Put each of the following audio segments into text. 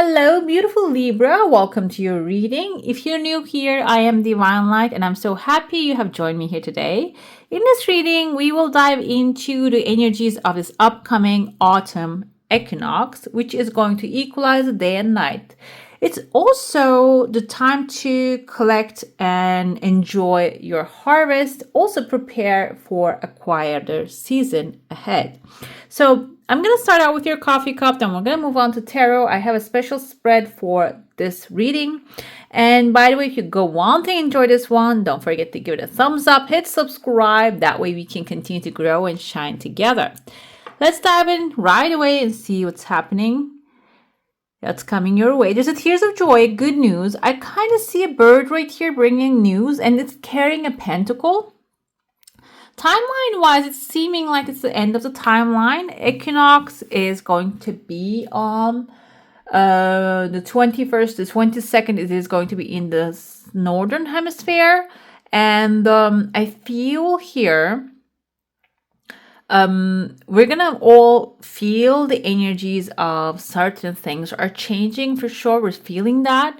Hello, beautiful Libra. Welcome to your reading. If you're new here, I am Divine Light, and I'm so happy you have joined me here today. In this reading, we will dive into the energies of this upcoming autumn equinox, which is going to equalize the day and night. It's also the time to collect and enjoy your harvest. Also prepare for a quieter season ahead. So I'm going to start out with your coffee cup, then we're going to move on to tarot. I have a special spread for this reading. And by the way, if you go on to enjoy this one, don't forget to give it a thumbs up, hit subscribe. That way we can continue to grow and shine together. Let's dive in right away and see what's happening. That's coming your way. There's a tears of joy, good news. I kind of see a bird right here bringing news, and it's carrying a pentacle. Timeline-wise, it's seeming like it's the end of the timeline. Equinox is going to be on the 21st, the 22nd. It is going to be in the northern hemisphere. And I feel here we're gonna all feel the energies of certain things are changing for sure. We're feeling that.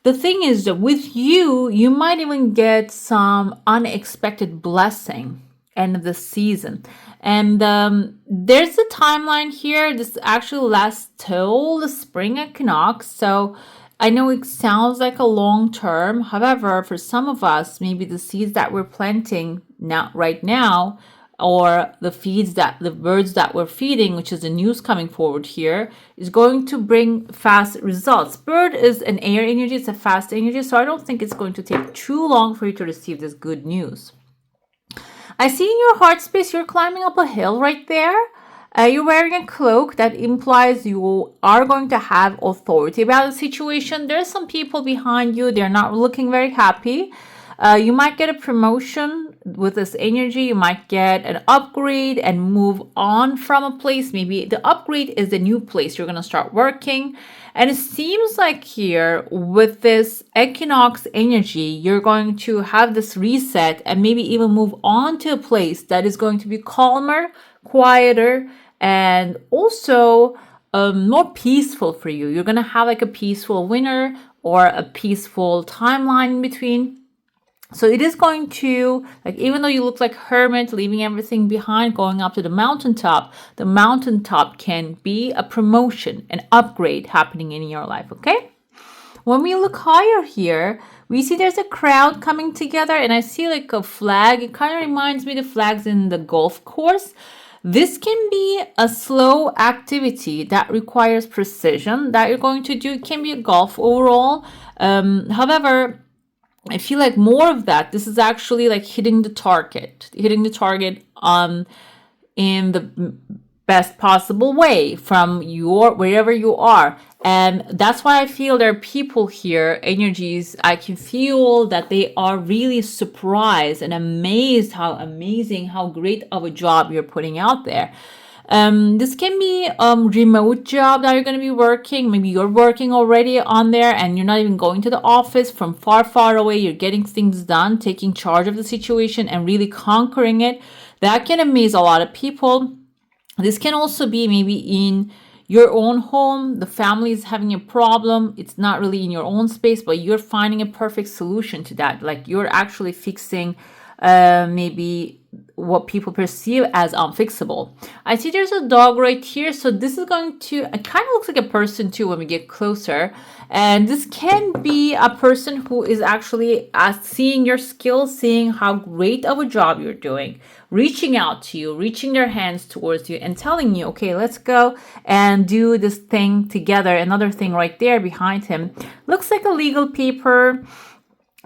The thing is that with you might even get some unexpected blessing end of the season. And there's a timeline here. This actually lasts till the spring equinox. So I know it sounds like a long term. However, for some of us, maybe the seeds that we're planting right now, or the birds that we're feeding, which is the news coming forward here, is going to bring fast results. Bird is an air energy, it's a fast energy, so I don't think it's going to take too long for you to receive this good news. I see in your heart space, you're climbing up a hill right there. You're wearing a cloak that implies you are going to have authority about the situation. There's some people behind you, they're not looking very happy. You might get a promotion with this energy. You might get an upgrade and move on from a place. Maybe the upgrade is the new place you're going to start working. And it seems like here with this equinox energy, you're going to have this reset and maybe even move on to a place that is going to be calmer, quieter, and also more peaceful for you. You're going to have like a peaceful winter or a peaceful timeline in between. So it is going to, like, even though you look like hermit, leaving everything behind, going up to the mountaintop can be a promotion, an upgrade happening in your life, okay? When we look higher here, we see there's a crowd coming together, and I see like a flag. It kind of reminds me of the flags in the golf course. This can be a slow activity that requires precision that you're going to do. It can be a golf overall. However, I feel like more of that. This is actually like hitting the target in the best possible way from wherever you are. And that's why I feel there are people here, energies. I can feel that they are really surprised and amazed how great of a job you're putting out there. This can be a remote job that you're going to be working. Maybe you're working already on there and you're not even going to the office. From far away, you're getting things done, taking charge of the situation and really conquering it. That can amaze a lot of people. This can also be maybe in your own home. The family is having a problem. It's not really in your own space, but you're finding a perfect solution to that. Like you're actually fixing maybe what people perceive as unfixable. I see there's a dog right here. So this is going to, it kind of looks like a person too when we get closer. And this can be a person who is actually seeing your skills, seeing how great of a job you're doing, reaching out to you, reaching their hands towards you and telling you, okay, let's go and do this thing together. Another thing right there behind him looks like a legal paper.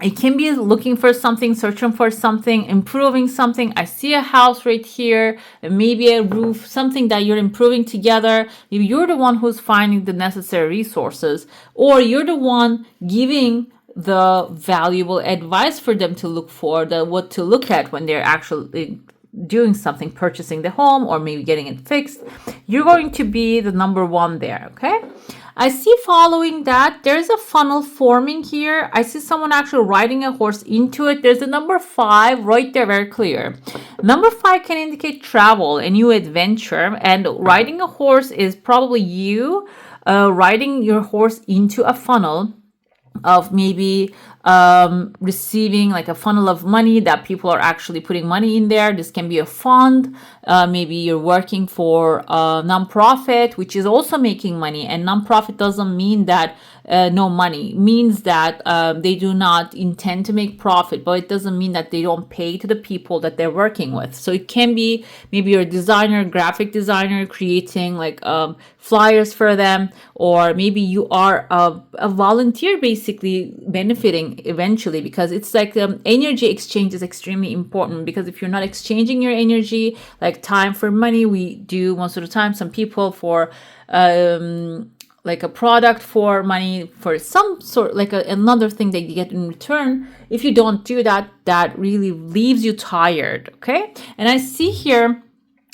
It can be looking for something, searching for something, improving something. I see a house right here, maybe a roof, something that you're improving together. Maybe you're the one who's finding the necessary resources, or you're the one giving the valuable advice for them to look for, what to look at when they're actually doing something, purchasing the home or maybe getting it fixed. You're going to be the number one there, okay? I see following that there's a funnel forming here. I see someone actually riding a horse into it. There's a number 5 right there, very clear. Number 5 can indicate travel, a new adventure, and riding a horse is probably you riding your horse into a funnel of maybe receiving like a funnel of money that people are actually putting money in there. This can be a fund. Maybe you're working for a nonprofit, which is also making money. And nonprofit doesn't mean that no money. It means that they do not intend to make profit, but it doesn't mean that they don't pay to the people that they're working with. So it can be maybe you're a designer, graphic designer, creating like flyers for them, or maybe you are a volunteer basically benefiting eventually, because it's like energy exchange is extremely important, because if you're not exchanging your energy, like time for money, we do most of the time, some people for like a product for money, for some sort, like another thing that you get in return. If you don't do that, that really leaves you tired. Okay. And I see here,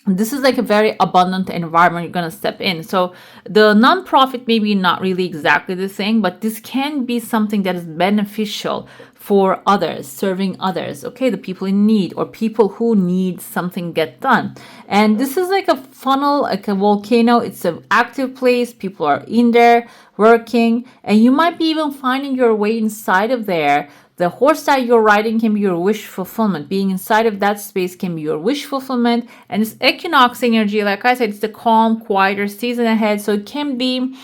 this is like a very abundant environment you're going to step in. So the nonprofit may be not really exactly the same, but this can be something that is beneficial for others, serving others, okay, the people in need or people who need something get done. And this is like a funnel, like a volcano. It's an active place. People are in there working, and you might be even finding your way inside of there. The horse that you're riding can be your wish fulfillment. Being inside of that space can be your wish fulfillment. And it's equinox energy. Like I said, it's the calm, quieter season ahead. So it can be,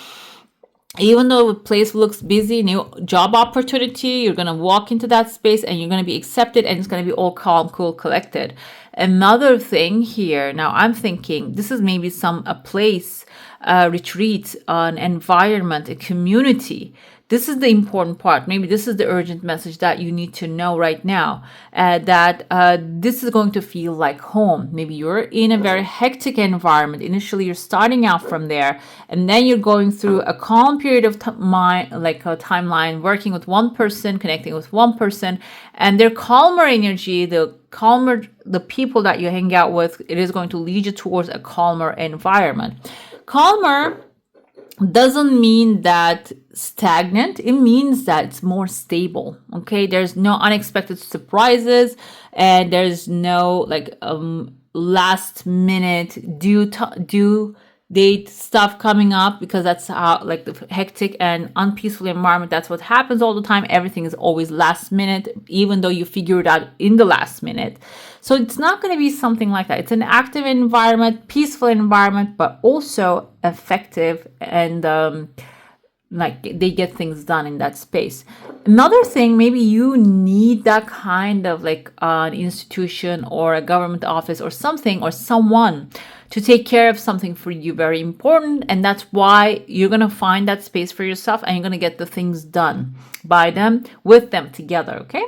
even though the place looks busy, new job opportunity, you're going to walk into that space and you're going to be accepted, and it's going to be all calm, cool, collected. Another thing here, now I'm thinking this is maybe a place, retreat, an environment, a community. This is the important part. Maybe this is the urgent message that you need to know right now, that this is going to feel like home. Maybe you're in a very hectic environment. Initially, you're starting out from there, and then you're going through a calm period of like a timeline, working with one person, connecting with one person, and their calmer energy, the calmer the people that you hang out with, it is going to lead you towards a calmer environment. Calmer doesn't mean that stagnant. It means that it's more stable. Okay, there's no unexpected surprises, and there's no like last minute due date stuff coming up, because that's how, like, the hectic and unpeaceful environment, that's what happens all the time. Everything is always last minute, even though you figure it out in the last minute. So it's not going to be something like that. It's an active environment, peaceful environment, but also effective, and like they get things done in that space. Another thing, maybe you need that kind of like an institution or a government office or something, or someone to take care of something for you, very important. And that's why you're going to find that space for yourself, and you're going to get the things done by them, with them together. Okay.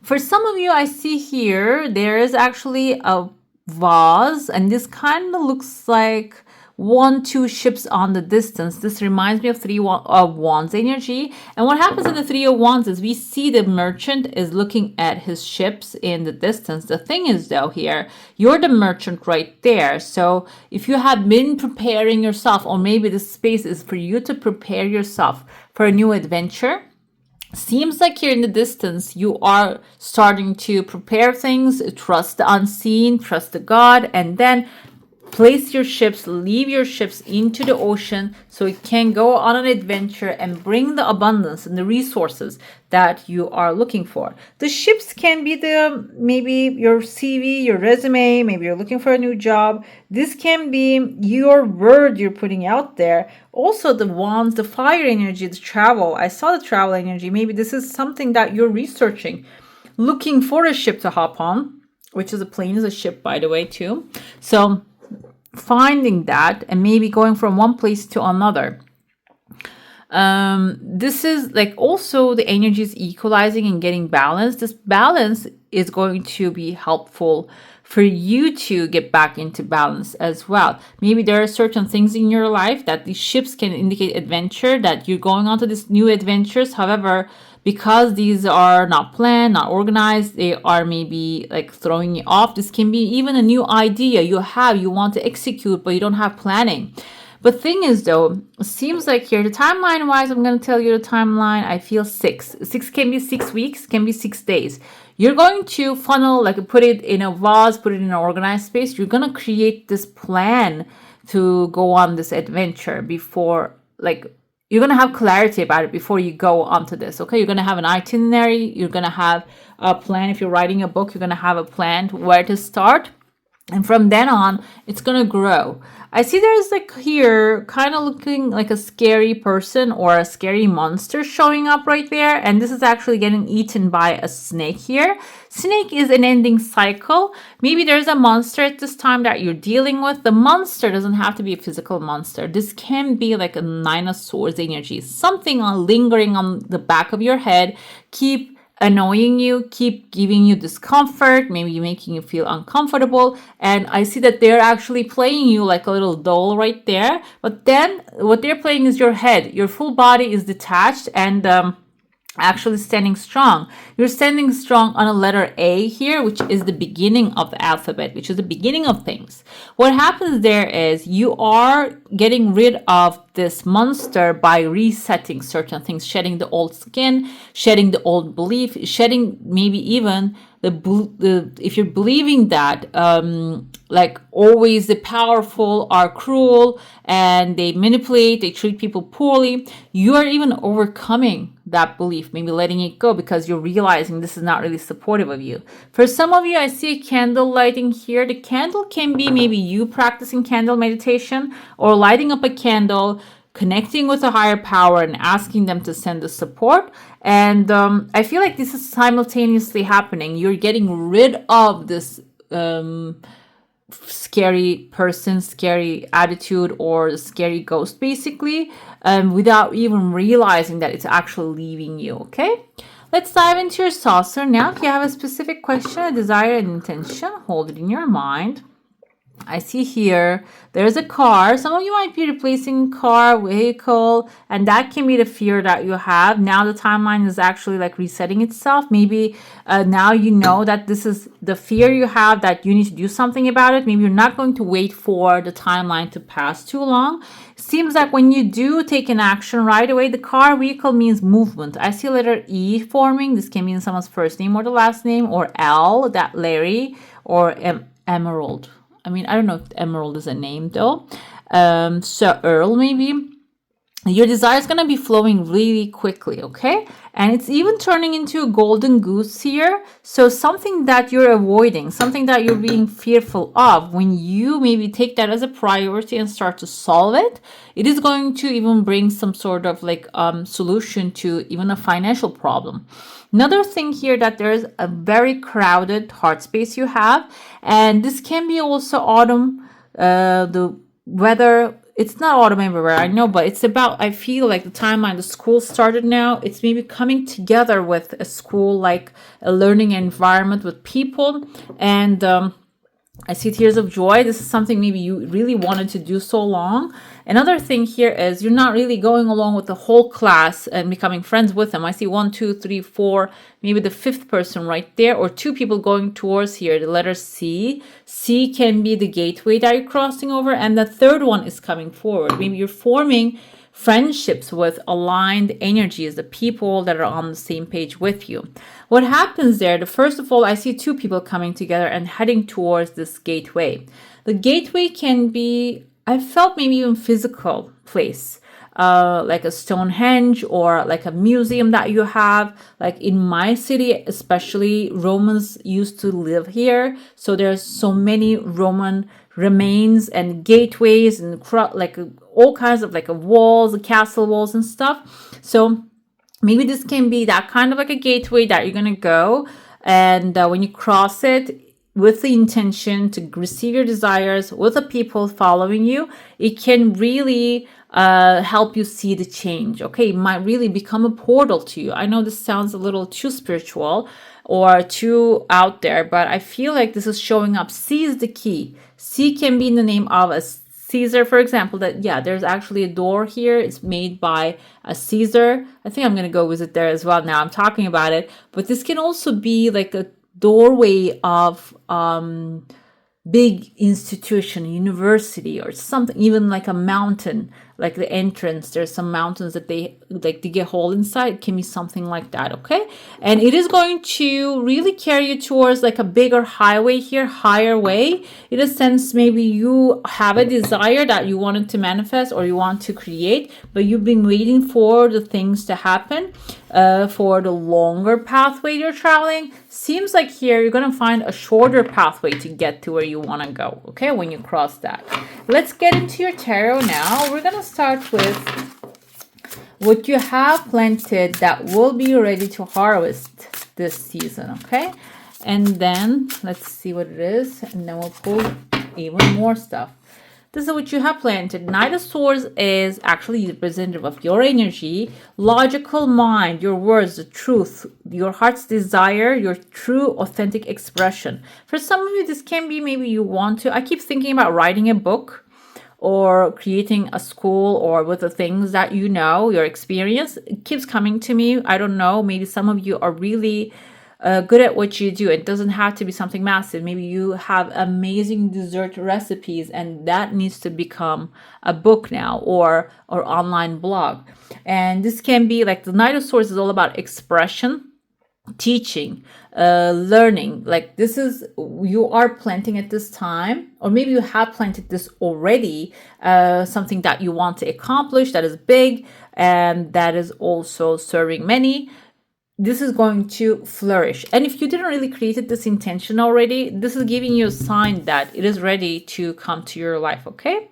For some of you, I see here, there is actually a vase, and this kind of looks like 1-2 ships on the distance. This reminds me of 3 of Wands energy. And what happens in the 3 of Wands is we see the merchant is looking at his ships in the distance. The thing is, though, here, you're the merchant right there. So if you have been preparing yourself, or maybe this space is for you to prepare yourself for a new adventure, seems like here in the distance, you are starting to prepare things, trust the unseen, trust the God, and then place your ships, leave your ships into the ocean so it can go on an adventure and bring the abundance and the resources that you are looking for. The ships can be maybe your CV, your resume, maybe you're looking for a new job. This can be your word you're putting out there. Also the wands, the fire energy, the travel. I saw the travel energy. Maybe this is something that you're researching, looking for a ship to hop on, which is a plane is a ship, by the way, too. So finding that and maybe going from one place to another. This is like also the energy is equalizing and getting balanced. This balance is going to be helpful for you to get back into balance as well. Maybe there are certain things in your life that these ships can indicate adventure, that you're going on to these new adventures. However, because these are not planned, not organized, they are maybe like throwing you off. This can be even a new idea you want to execute, but you don't have planning. But thing is though, it seems like here, the timeline wise, I'm going to tell you the timeline. I feel six can be 6 weeks, can be 6 days. You're going to funnel, like put it in a vase, put it in an organized space. You're going to create this plan to go on this adventure before, like, you're going to have clarity about it before you go onto this. Okay, you're going to have an itinerary, you're going to have a plan. If you're writing a book, you're going to have a plan where to start, and from then on it's going to grow. I see there's like here kind of looking like a scary person or a scary monster showing up right there, and this is actually getting eaten by a snake here. Snake is an ending cycle. Maybe there's a monster at this time that you're dealing with. The monster doesn't have to be a physical monster. This can be like a Nine of Swords energy, something lingering on the back of your head, keep annoying you, keep giving you discomfort, maybe making you feel uncomfortable. And I see that they're actually playing you like a little doll right there. But then what they're playing is your head. Your full body is detached and actually standing strong. You're standing strong on a letter A here, which is the beginning of the alphabet, which is the beginning of things. What happens there is you are getting rid of this monster by resetting certain things, shedding the old skin, shedding the old belief, shedding maybe even the if you're believing that like always the powerful are cruel and they manipulate, they treat people poorly, you are even overcoming that belief, maybe letting it go because you're realizing this is not really supportive of you. For some of you, I see a candle lighting here. The candle can be maybe you practicing candle meditation or lighting up a candle, connecting with a higher power and asking them to send the support. And I feel like this is simultaneously happening. You're getting rid of this scary person, scary attitude, or scary ghost basically, without even realizing that it's actually leaving you. Okay, let's dive into your saucer now. If you have a specific question, a desire, an intention, hold it in your mind. I see here there's a car. Some of you might be replacing car, vehicle, and that can be the fear that you have. Now the timeline is actually like resetting itself. Maybe now you know that this is the fear you have, that you need to do something about it. Maybe you're not going to wait for the timeline to pass too long. Seems like when you do take an action right away, the car, vehicle means movement. I see letter E forming. This can mean someone's first name or the last name, or L, that Larry, or Emerald. I mean, I don't know if Emerald is a name though. So Earl maybe. Your desire is going to be flowing really quickly, okay? And it's even turning into a golden goose here. So something that you're avoiding, something that you're being fearful of, when you maybe take that as a priority and start to solve it, it is going to even bring some sort of like solution to even a financial problem. Another thing here, that there's a very crowded heart space you have, and this can be also autumn, the weather. It's not autumn everywhere, I know, but it's about, I feel like the timeline, the school started now. It's maybe coming together with a school, like a learning environment with people. And I see tears of joy. This is something maybe you really wanted to do so long. Another thing here is you're not really going along with the whole class and becoming friends with them. I see 1, 2, 3, 4, maybe the fifth person right there, or two people going towards here, the letter C. C can be the gateway that you're crossing over, and the third one is coming forward. Maybe you're forming friendships with aligned energies, the people that are on the same page with you. What happens there? First of all, I see two people coming together and heading towards this gateway. The gateway can be, I felt maybe even physical place, like a Stonehenge or like a museum that you have. Like in my city, especially, Romans used to live here. So there's so many Roman remains and gateways and like all kinds of like walls, castle walls and stuff. So maybe this can be that kind of like a gateway that you're going to go. And when you cross it with the intention to receive your desires with the people following you, it can really help you see the change. Okay, it might really become a portal to you. I know this sounds a little too spiritual or too out there, but I feel like this is showing up. C is the key. C can be in the name of a Caesar, for example, that, yeah, there's actually a door here. It's made by a Caesar. I think I'm going to go visit there as well now I'm talking about it. But this can also be like a doorway of big institution, university, or something, even like a mountain, like the entrance. There's some mountains that they like dig a hole inside. It can be something like that, okay? And it is going to really carry you towards like a bigger highway here, higher way. In a sense, maybe you have a desire that you wanted to manifest or you want to create, but you've been waiting for the things to happen. For the longer pathway you're traveling, seems like here you're going to find a shorter pathway to get to where you want to go, okay, when you cross that. Let's get into your tarot now. We're going to start with what you have planted that will be ready to harvest this season, okay? And then let's see what it is, and then we'll pull even more stuff. This is what you have planted. Knight of Swords is actually representative of your energy, logical mind, your words, the truth, your heart's desire, your true authentic expression. For some of you, this can be maybe you want to. I keep thinking about writing a book or creating a school or with the things that you know, your experience. It keeps coming to me. I don't know. Maybe some of you are really good at what you do. It doesn't have to be something massive. Maybe you have amazing dessert recipes and that needs to become a book now or online blog. And this can be like the Knight of Swords is all about expression, teaching, learning. Like this is, you are planting at this time, or maybe you have planted this already, something that you want to accomplish that is big and that is also serving many. This is going to flourish. And if you didn't really create this intention already, this is giving you a sign that it is ready to come to your life, okay?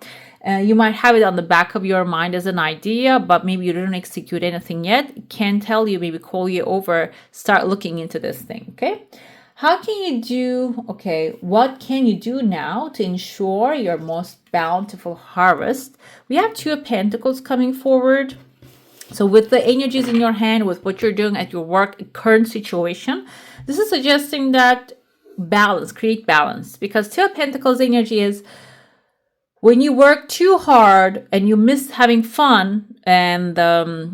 You might have it on the back of your mind as an idea, but maybe you didn't execute anything yet. Can tell you, maybe call you over, start looking into this thing, okay? How can you do, okay, what can you do now to ensure your most bountiful harvest? We have Two of Pentacles coming forward. So with the energies in your hand, with what you're doing at your work, current situation, this is suggesting that balance, create balance. Because Two of Pentacles energy is when you work too hard and you miss having fun and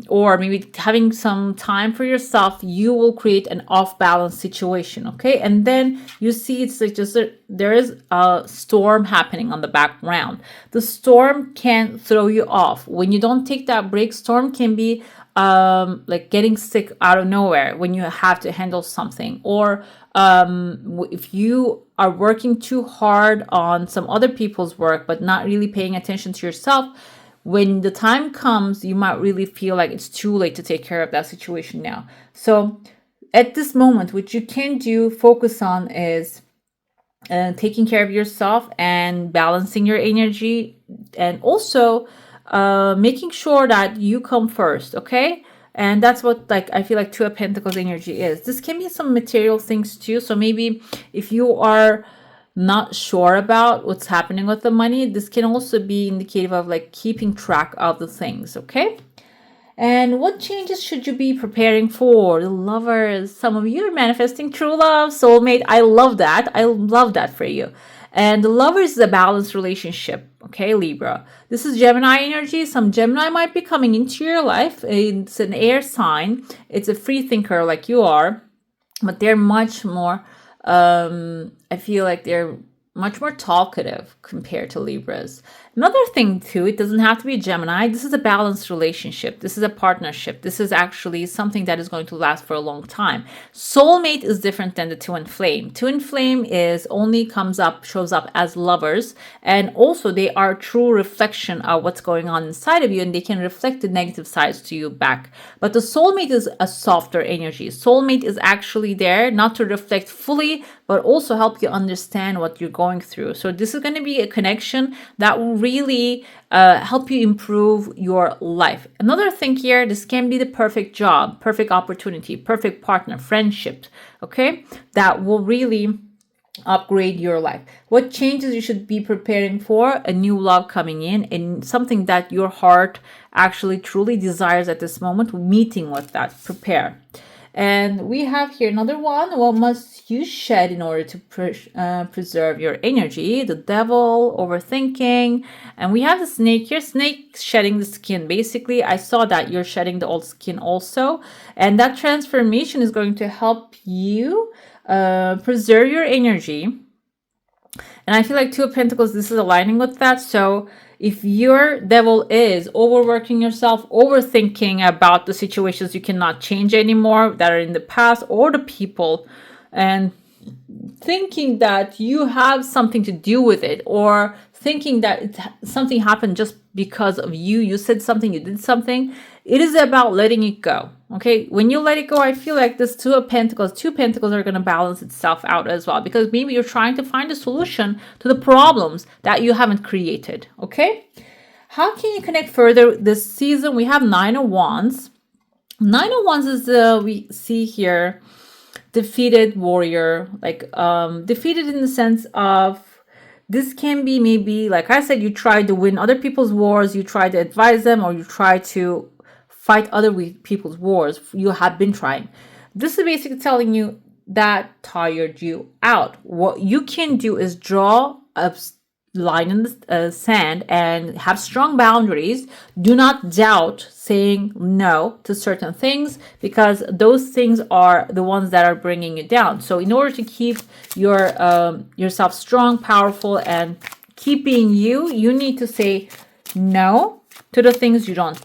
or maybe having some time for yourself, you will create an off-balance situation, okay? And then you see it's like just there is a storm happening on the background. The storm can throw you off. When you don't take that break, storm can be like getting sick out of nowhere when you have to handle something, or if you are working too hard on some other people's work but not really paying attention to yourself, when the time comes you might really feel like it's too late to take care of that situation now. So at this moment, what you can do, focus on is taking care of yourself and balancing your energy, and also making sure that you come first, okay? And that's what, like, I feel like Two of Pentacles energy is. This can be some material things too. So maybe if you are not sure about what's happening with the money, this can also be indicative of like keeping track of the things, okay? And what changes should you be preparing for? The Lovers, some of you are manifesting true love, soulmate. I love that. I love that for you. And the Lovers is a balanced relationship. Okay, Libra. This is Gemini energy. Some Gemini might be coming into your life. It's an air sign. It's a free thinker like you are. But they're much more, I feel like they're much more talkative compared to Libras. Another thing too, it doesn't have to be Gemini. This is a balanced relationship. This is a partnership. This is actually something that is going to last for a long time. Soulmate is different than the Twin Flame. Twin Flame is only shows up as lovers, and also they are a true reflection of what's going on inside of you, and they can reflect the negative sides to you back. But the soulmate is a softer energy. Soulmate is actually there not to reflect fully, but also help you understand what you're going through. So this is going to be a connection that will really help you improve your life. Another thing here, this can be the perfect job, perfect opportunity, perfect partner, friendship, okay? That will really upgrade your life. What changes you should be preparing for? A new love coming in, and something that your heart actually truly desires at this moment, meeting with that. Prepare. And we have here another one. What must you shed in order to preserve your energy? The Devil, overthinking. And we have the Snake here. Snake shedding the skin. Basically, I saw that you're shedding the old skin also. And that transformation is going to help you preserve your energy. And I feel like Two of Pentacles, this is aligning with that. So if your devil is overworking yourself, overthinking about the situations you cannot change anymore that are in the past, or the people, and thinking that you have something to do with it, or thinking that something happened just because of you said something, you did something, it is about letting it go. Okay, when you let it go, I feel like this Two of Pentacles are going to balance itself out as well, because maybe you're trying to find a solution to the problems that you haven't created. Okay, how can you connect further this season? We have Nine of Wands. Nine of Wands is we see here defeated warrior, like defeated in the sense of, this can be maybe, like I said, you try to win other people's wars, you try to advise them, or you try to fight other people's wars. You have been trying. This is basically telling you that tired you out. What you can do is draw a line in the sand and have strong boundaries. Do not doubt saying no to certain things, because those things are the ones that are bringing you down. So in order to keep your yourself strong, powerful, and keep being you need to say no to the things you don't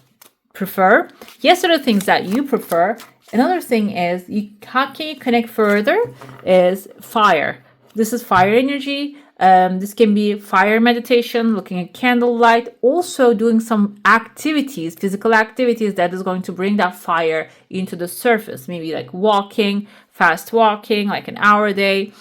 prefer, yes to the things that you prefer. Another thing is, how can you connect further is fire. This is fire energy. This can be fire meditation, looking at candlelight, also doing some activities, physical activities that is going to bring that fire into the surface. Maybe like walking, fast walking, like an hour a day,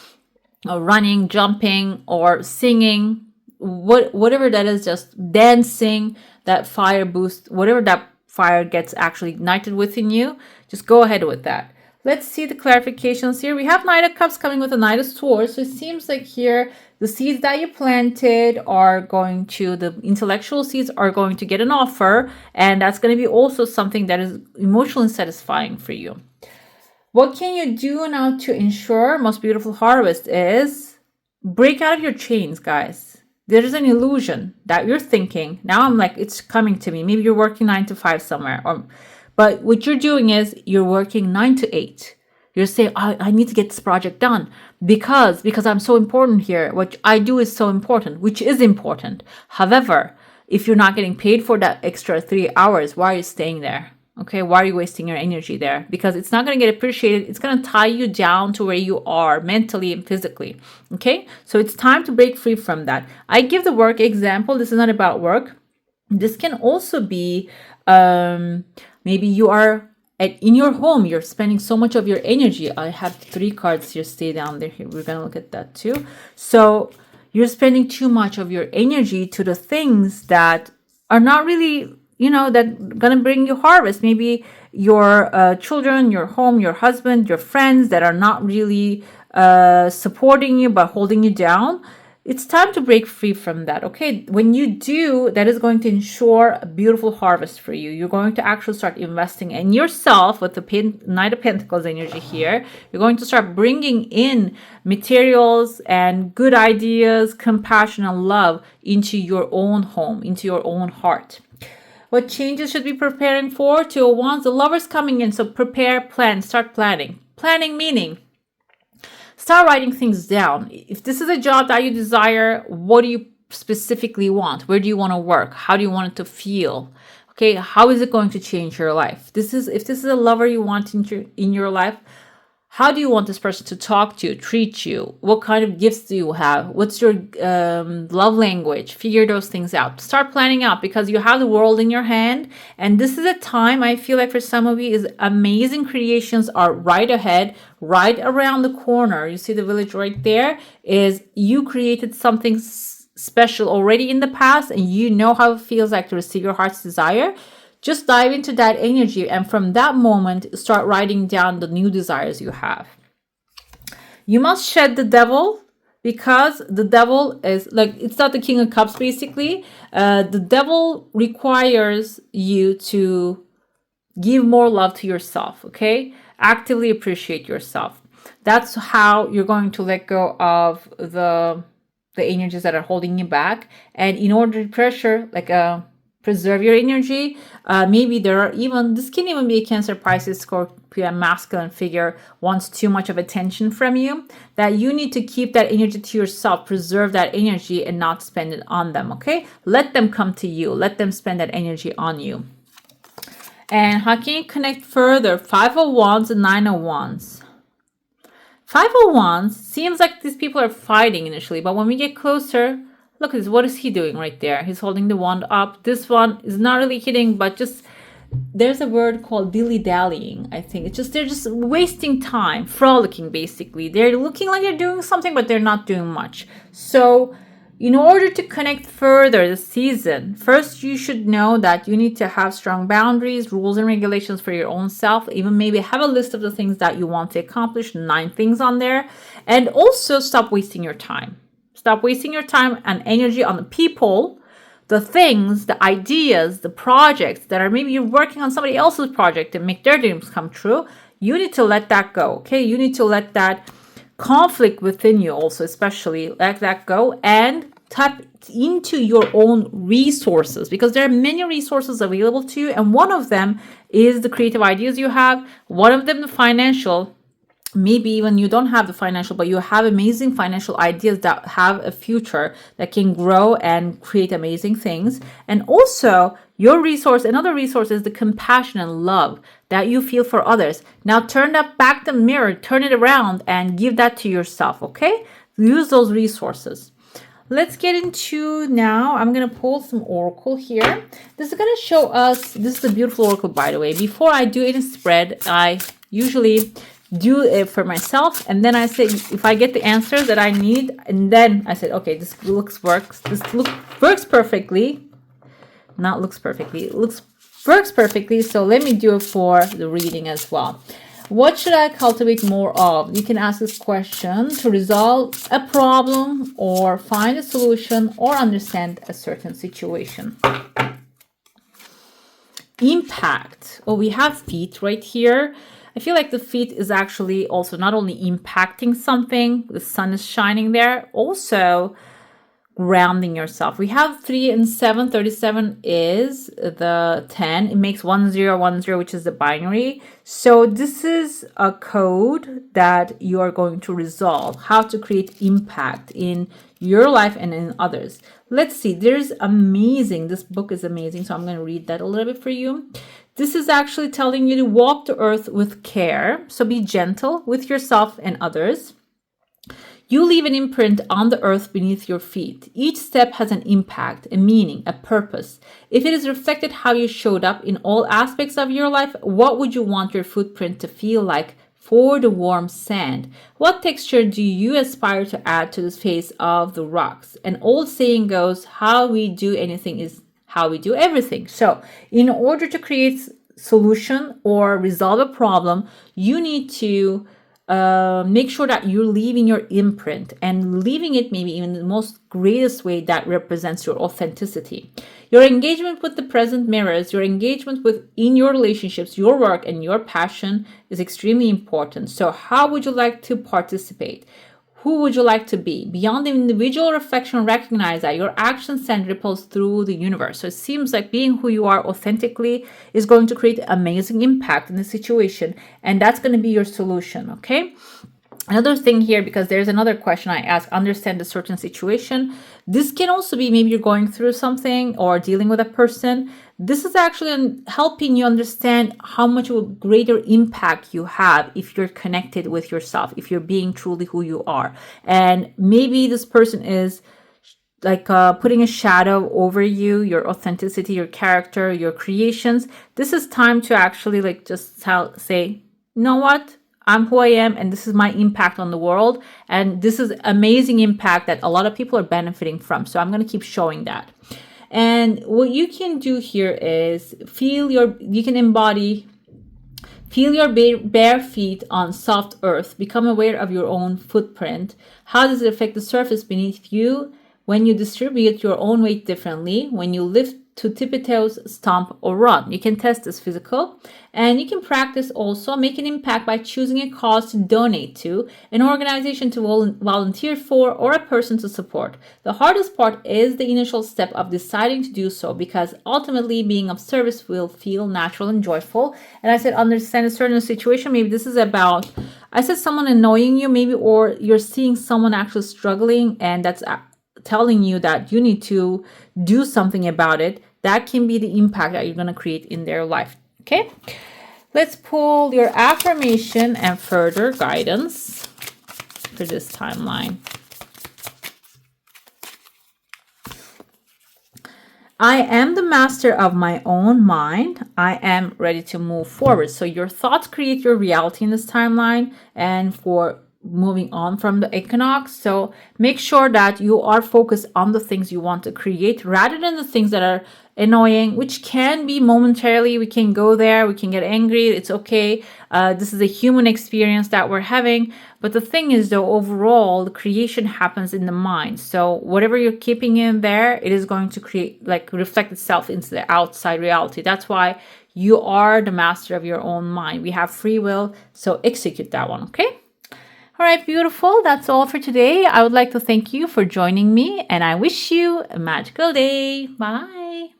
or running, jumping, or singing, whatever that is, just dancing, that fire boost, whatever that fire gets actually ignited within you, just go ahead with that. Let's see the clarifications here. We have Knight of Cups coming with a Knight of Swords. So it seems like here the seeds that you planted are going to, the intellectual seeds are going to get an offer. And that's going to be also something that is emotionally satisfying for you. What can you do now to ensure most beautiful harvest is break out of your chains, guys. There's an illusion that you're thinking. Now I'm like, it's coming to me. Maybe you're working 9 to 5 somewhere, but what you're doing is you're working 9 to 8. You're saying, I need to get this project done because I'm so important here. What I do is so important, which is important. However, if you're not getting paid for that extra 3 hours, why are you staying there? Okay, why are you wasting your energy there? Because it's not going to get appreciated. It's going to tie you down to where you are mentally and physically. Okay, so it's time to break free from that. I give the work example. This is not about work. This can also be maybe you are in your home, you're spending so much of your energy. I have 3 cards here. Stay down there. Here, we're going to look at that too. So you're spending too much of your energy to the things that are not really, that gonna bring you harvest. Maybe your children, your home, your husband, your friends that are not really supporting you but holding you down. It's time to break free from that. Okay, when you do, that is going to ensure a beautiful harvest for you. You're going to actually start investing in yourself with the Knight of Pentacles energy here. You're going to start bringing in materials and good ideas, compassion and love into your own home, into your own heart. What changes should be preparing for? Two of Wands, the Lover's coming in. So prepare, plan, start planning. Planning meaning start writing things down. If this is a job that you desire, what do you specifically want? Where do you want to work? How do you want it to feel? Okay, how is it going to change your life? If this is a lover you want in your life, how do you want this person to talk to you, treat you? What kind of gifts do you have? What's your love language? Figure those things out. Start planning out, because you have the world in your hand. And this is a time, I feel like for some of you, is amazing creations are right ahead, right around the corner. You see the village right there? Is you created something special already in the past, and you know how it feels like to receive your heart's desire. Just dive into that energy, and from that moment, start writing down the new desires you have. You must shed the devil, because the devil is like, it's not the King of Cups, basically. The devil requires you to give more love to yourself, okay? Actively appreciate yourself. That's how you're going to let go of the energies that are holding you back. And in order to pressure, like preserve your energy. Maybe there are even, this can even be a Cancer, Pisces, Scorpio, masculine figure wants too much of attention from you, that you need to keep that energy to yourself, preserve that energy and not spend it on them, okay? Let them come to you. Let them spend that energy on you. And how can you connect further? Five of Wands and Nine of Wands. Five of Wands seems like these people are fighting initially, but when we get closer, look at this. What is he doing right there? He's holding the wand up. This one is not really hitting, but just, there's a word called dilly-dallying, I think. It's just, they're just wasting time, frolicking, basically. They're looking like they're doing something, but they're not doing much. So in order to connect further this season, first you should know that you need to have strong boundaries, rules and regulations for your own self. Even maybe have a list of the things that you want to accomplish, 9 things on there. And also stop wasting your time. Stop wasting your time and energy on the people, the things, the ideas, the projects that are maybe you're working on somebody else's project to make their dreams come true. You need to let that go, okay? You need to let that conflict within you also, especially let that go and tap into your own resources, because there are many resources available to you. And one of them is the creative ideas you have. One of them, the financial. Maybe even you don't have the financial, but you have amazing financial ideas that have a future that can grow and create amazing things. And also your resource, another resource is the compassion and love that you feel for others. Now turn that back the mirror, turn it around and give that to yourself, okay? Use those resources. Let's get into now, I'm going to pull some oracle here. This is going to show us, this is a beautiful oracle, by the way. Before I do any spread, I usually do it for myself, and then I say if I get the answers that I need, and then I said, okay, this works perfectly. Not looks perfectly, it works perfectly. So let me do it for the reading as well. What should I cultivate more of? You can ask this question to resolve a problem or find a solution or understand a certain situation. Impact. Oh, we have feet right here. I feel like the feet is actually also not only impacting something, the sun is shining there, also grounding yourself. We have 3 and 7. 37 is the 10. It makes 1010, which is the binary. So this is a code that you are going to resolve, how to create impact in your life and in others. Let's see. There's amazing. This book is amazing. So I'm going to read that a little bit for you. This is actually telling you to walk the earth with care. So be gentle with yourself and others. You leave an imprint on the earth beneath your feet. Each step has an impact, a meaning, a purpose. If it is reflected how you showed up in all aspects of your life, what would you want your footprint to feel like for the warm sand? What texture do you aspire to add to the face of the rocks? An old saying goes, how we do anything is how we do everything. So in order to create solution or resolve a problem, you need to make sure that you're leaving your imprint and leaving it maybe even in the most greatest way that represents your authenticity. Your engagement with the present mirrors, your engagement with in your relationships, your work and your passion is extremely important. So how would you like to participate? Who would you like to be? Beyond the individual reflection, recognize that your actions send ripples through the universe. So it seems like being who you are authentically is going to create amazing impact in the situation. And that's going to be your solution, okay? Another thing here, because there's another question I ask, understand a certain situation. This can also be maybe you're going through something or dealing with a person. This is actually helping you understand how much of a greater impact you have if you're connected with yourself, if you're being truly who you are. And maybe this person is like putting a shadow over you, your authenticity, your character, your creations. This is time to actually like just say, you know what? I'm who I am, and this is my impact on the world. And this is amazing impact that a lot of people are benefiting from. So I'm going to keep showing that. And what you can do here is feel your bare feet on soft earth. Become aware of your own footprint. How does it affect the surface beneath you when you distribute your own weight differently? When you lift to tippy toes, stomp, or run. You can test this physical, and you can practice also make an impact by choosing a cause to donate to, an organization to volunteer for, or a person to support. The hardest part is the initial step of deciding to do so, because ultimately being of service will feel natural and joyful. And I said understand a certain situation. Maybe this is about, I said someone annoying you maybe, or you're seeing someone actually struggling, and that's telling you that you need to do something about it. That can be the impact that you're going to create in their life. Okay, let's pull your affirmation and further guidance for this timeline. I am the master of my own mind. I am ready to move forward. So your thoughts create your reality in this timeline, and for moving on from the equinox. So make sure that you are focused on the things you want to create rather than the things that are annoying, which can be momentarily. We can go there, we can get angry, it's okay. This is a human experience that we're having. But the thing is, though, overall the creation happens in the mind. So whatever you're keeping in there, it is going to create, like, reflect itself into the outside reality. That's why you are the master of your own mind. We have free will, so execute that one. Okay. All right, beautiful. That's all for today. I would like to thank you for joining me, and I wish you a magical day. Bye.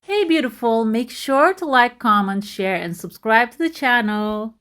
Hey, beautiful. Make sure to like, comment, share, and subscribe to the channel.